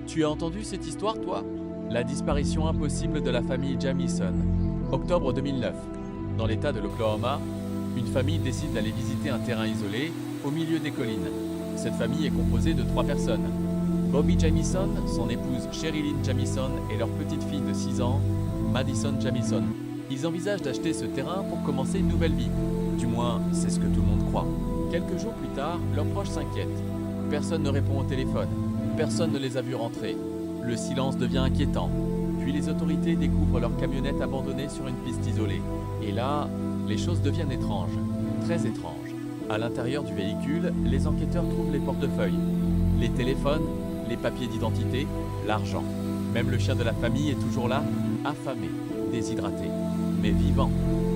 Tu as entendu cette histoire, toi? La disparition impossible de la famille Jamison. Octobre 2009. Dans l'État de l'Oklahoma, une famille décide d'aller visiter un terrain isolé au milieu des collines. Cette famille est composée de 3 personnes. Bobby Jamison, son épouse Sherilyn Jamison et leur petite fille de 6 ans, Madison Jamison. Ils envisagent d'acheter ce terrain pour commencer une nouvelle vie. Du moins, c'est ce que tout le monde croit. Quelques jours plus tard, leurs proches s'inquiètent. Personne ne répond au téléphone. Personne ne les a vus rentrer. Le silence devient inquiétant. Puis les autorités découvrent leur camionnette abandonnée sur une piste isolée. Et là, les choses deviennent étranges. Très étranges. À l'intérieur du véhicule, les enquêteurs trouvent les portefeuilles, les téléphones, les papiers d'identité, l'argent. Même le chien de la famille est toujours là, affamé, déshydraté, mais vivant.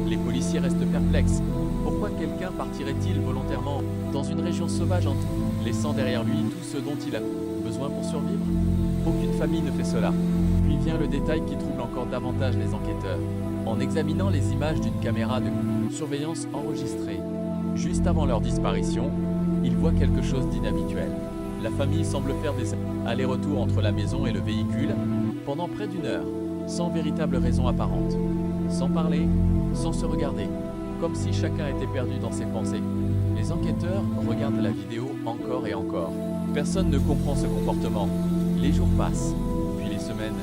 Les policiers restent perplexes. Pourquoi quelqu'un partirait-il volontairement dans une région sauvage en tout, laissant derrière lui tout ce dont il a besoin pour survivre? Aucune famille ne fait cela. Puis vient le détail qui trouble encore davantage les enquêteurs. En examinant les images d'une caméra de surveillance enregistrée, juste avant leur disparition, ils voient quelque chose d'inhabituel. La famille semble faire des allers-retours entre la maison et le véhicule pendant près d'1 heure, sans véritable raison apparente. Sans parler, sans se regarder, comme si chacun était perdu dans ses pensées. Les enquêteurs regardent la vidéo encore et encore. Personne ne comprend ce comportement. Les jours passent, puis les semaines.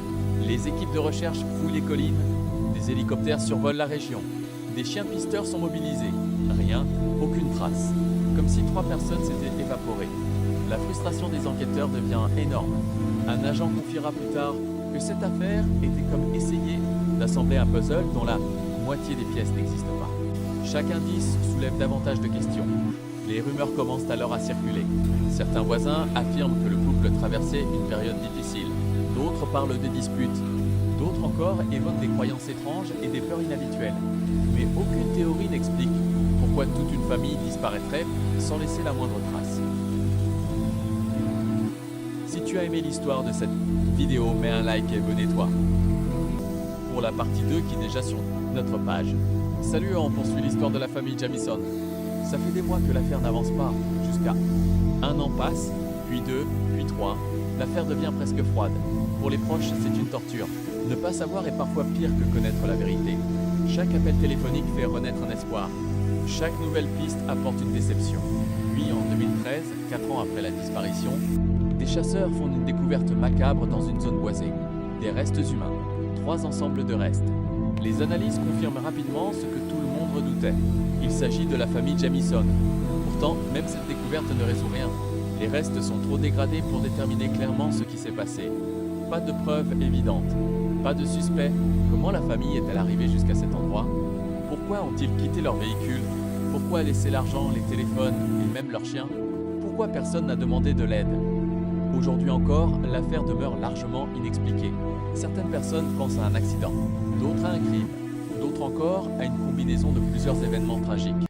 Les équipes de recherche fouillent les collines. Des hélicoptères survolent la région. Des chiens pisteurs sont mobilisés. Rien, aucune trace. Comme si 3 personnes s'étaient évaporées. La frustration des enquêteurs devient énorme. Un agent confiera plus tard que cette affaire était comme essayer d'assembler un puzzle dont la moitié des pièces n'existe pas. Chaque indice soulève davantage de questions. Les rumeurs commencent alors à circuler. Certains voisins affirment que le couple traversait une période difficile. D'autres parlent de disputes. D'autres encore évoquent des croyances étranges et des peurs inhabituelles. Mais aucune théorie n'explique pourquoi toute une famille disparaîtrait sans laisser la moindre trace. Si tu as aimé l'histoire de cette vidéo, mets un like et abonne-toi. Pour la partie 2 qui est déjà sur notre page. Salut, on poursuit l'histoire de la famille Jamison. Ça fait des mois que l'affaire n'avance pas, jusqu'à 1 an passe, puis 2, puis 3. L'affaire devient presque froide. Pour les proches, c'est une torture. Ne pas savoir est parfois pire que connaître la vérité. Chaque appel téléphonique fait renaître un espoir. Chaque nouvelle piste apporte une déception. Puis en 2013, 4 ans après la disparition, des chasseurs font une découverte macabre dans une zone boisée. Des restes humains. 3 ensembles de restes. Les analyses confirment rapidement ce que tout le monde redoutait. Il s'agit de la famille Jamison. Pourtant, même cette découverte ne résout rien. Les restes sont trop dégradés pour déterminer clairement ce qui s'est passé. Pas de preuves évidentes. Pas de suspect. Comment la famille est-elle arrivée jusqu'à cet endroit? Pourquoi ont-ils quitté leur véhicule? Pourquoi laisser l'argent, les téléphones et même leurs chiens? Pourquoi personne n'a demandé de l'aide? Aujourd'hui encore, l'affaire demeure largement inexpliquée. Certaines personnes pensent à un accident, d'autres à un crime, d'autres encore à une combinaison de plusieurs événements tragiques.